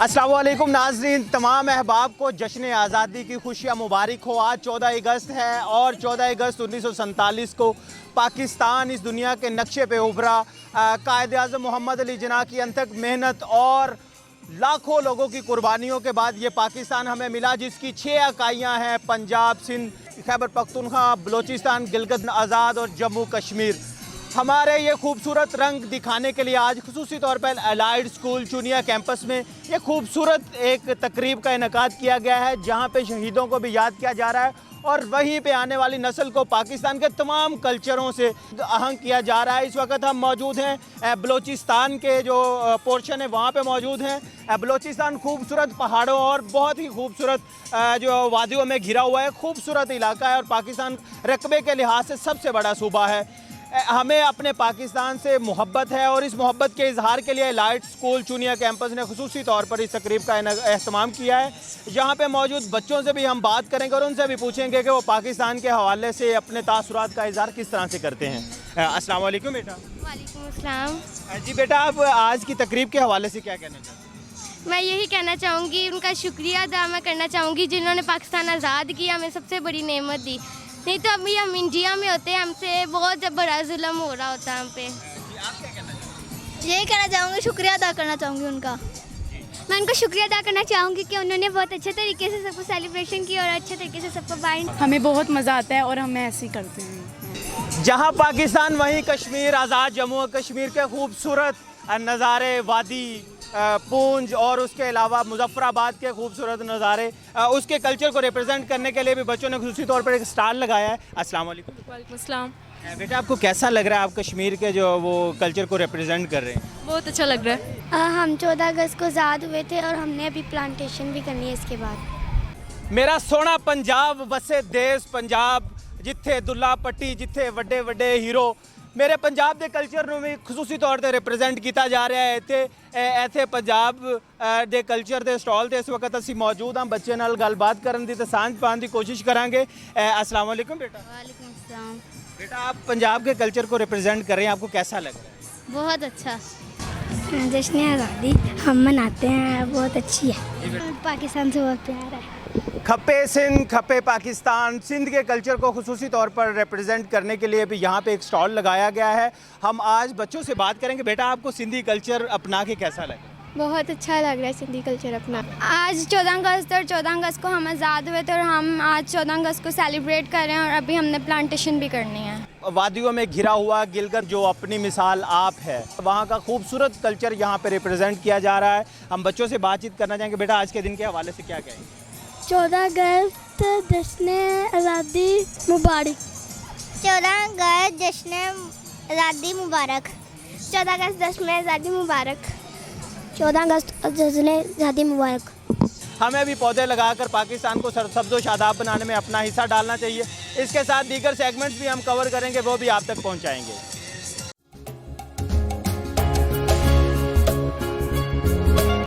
अस्सलाम वालेकुम नाज़रीन, तमाम अहबाब को जश्न आज़ादी की खुशियाँ मुबारक हो। आज 14 अगस्त है और 14 अगस्त 1947 को पाकिस्तान इस दुनिया के नक्शे पे उभरा। कायद-ए-आज़म मोहम्मद अली जिन्ना की अनथक मेहनत और लाखों लोगों की कुर्बानियों के बाद ये पाकिस्तान हमें मिला, जिसकी 6 इकाइयाँ हैं: पंजाब, सिंध, खैबर पख्तूनख्वा, बलोचिस्तान, गिलगित आज़ाद और जम्मू कश्मीर। हमारे ये खूबसूरत रंग दिखाने के लिए आज खुसूसी तौर पर एलाइड स्कूल चुनिया कैंपस में ये खूबसूरत एक तकरीब का इनेकाद किया गया है, जहाँ पे शहीदों को भी याद किया जा रहा है और वहीं पे आने वाली नस्ल को पाकिस्तान के तमाम कल्चरों से आहंग किया जा रहा है। इस वक्त हम मौजूद हैं बलोचिस्तान के जो पोर्शन है वहाँ पे मौजूद हैं। बलोचिस्तान खूबसूरत पहाड़ों और बहुत ही खूबसूरत जो वादियों में घिरा हुआ है, खूबसूरत इलाका है और पाकिस्तान रकबे के लिहाज से सबसे बड़ा सूबा है। हमें अपने पाकिस्तान से मोहब्बत है और इस मोहब्बत के इजहार के लिए लाइट स्कूल चुनिया कैंपस ने खुसूसी तौर पर इस तकरीब का एहतमाम किया है। यहाँ पे मौजूद बच्चों से भी हम बात करेंगे और उनसे भी पूछेंगे कि वो पाकिस्तान के हवाले से अपने तासुरात का इजहार किस तरह से करते हैं। अस्सलाम वालेकुम बेटा। वालेकुम अस्सलाम। जी बेटा, आप आज की तकरीब के हवाले से क्या कहना चाहते हैं? मैं यही कहना चाहूँगी, उनका शुक्रिया अदा मैं करना चाहूँगी जिन्होंने पाकिस्तान आज़ाद किया, हमें सबसे बड़ी नेमत दी। नहीं तो अभी हम इंडिया में होते हैं, हमसे बहुत बड़ा जुल्म हो रहा होता है हम पे। यही कहना चाहूँगी, शुक्रिया अदा करना चाहूँगी उनका। मैं उनको शुक्रिया अदा करना चाहूँगी कि उन्होंने बहुत अच्छे तरीके से सबको सेलिब्रेशन किया और अच्छे तरीके से सबको बाइंड। हमें बहुत मज़ा आता है और हम ऐसे ही करते हैं। जहाँ पाकिस्तान वहीं कश्मीर, आज़ाद जम्मू और कश्मीर के खूबसूरत नज़ारे, वादी, पूंछ और उसके अलावा मुजफ्फराबाद के खूबसूरत नज़ारे, उसके कल्चर को रिप्रेजेंट करने के लिए भी बच्चों ने खुसूसी तौर पर एक स्टॉल लगाया है। अस्सलाम वालेकुम। वालेकुम अस्सलाम। बेटा, आपको कैसा लग रहा है? आप कश्मीर के जो वो कल्चर को रिप्रेजेंट कर रहे हैं। बहुत अच्छा लग रहा है। हम 14 अगस्त को आज़ाद हुए थे और हमने अभी प्लांटेशन भी करनी है इसके बाद। मेरा सोना पंजाब वसे देश पंजाब, जिथे दुल्ला पट्टी, जिथे वड्डे वड्डे हीरो। मेरे पंजाब के कल्चर ਨੂੰ भी ਖਸੂਸੀ तौर पर रिप्रेजेंट किया जा रहा है। ਇੱਥੇ पंजाब के कल्चर के स्टॉल ਤੇ इस वक्त ਅਸੀਂ मौजूद हाँ। बच्चे नाल गलबात करन दी ते सांझ पाने की कोशिश करांगे। अस्सलाम वालेकुम बेटा। वालेकुम अस्सलाम। बेटा, आप पंजाब के कल्चर को रिप्रेजेंट कर रहे हैं, आपको कैसा लग रहा है? बहुत अच्छा। जश्न आज़ादी हम मनाते हैं, बहुत अच्छी है। पाकिस्तान से बहुत प्यार है। खपे सिंध, खपे पाकिस्तान। सिंध के कल्चर को खुसूसी तौर पर रिप्रेजेंट करने के लिए भी यहाँ पे एक स्टॉल लगाया गया है। हम आज बच्चों से बात करेंगे। बेटा, आपको सिंधी कल्चर अपना के कैसा लगा? बहुत अच्छा लग रहा है सिंधी कल्चर अपना। आज 14 अगस्त और 14 अगस्त को हम आज़ाद हुए थे और हम आज 14 अगस्त को सेलिब्रेट कर रहे हैं और अभी हमने प्लांटेशन भी करनी है। वादियों में घिरा हुआ गिलगित जो अपनी मिसाल आप है, वहाँ का खूबसूरत कल्चर यहाँ पे रिप्रेजेंट किया जा रहा है। हम बच्चों से बातचीत करना चाहेंगे। बेटा, आज के दिन के हवाले से क्या कहेंगे? 14 अगस्त जश्न आज़ादी मुबारक। 14 अगस्त जश्न आज़ादी मुबारक। 14 अगस्त जश्न आज़ादी मुबारक। 14 अगस्त जश्न आज़ादी मुबारक। हमें भी पौधे लगाकर पाकिस्तान को सब्ज़ो शादाब बनाने में अपना हिस्सा डालना चाहिए। इसके साथ दीगर सेगमेंट्स भी हम कवर करेंगे, वो भी आप तक पहुँचाएँगे।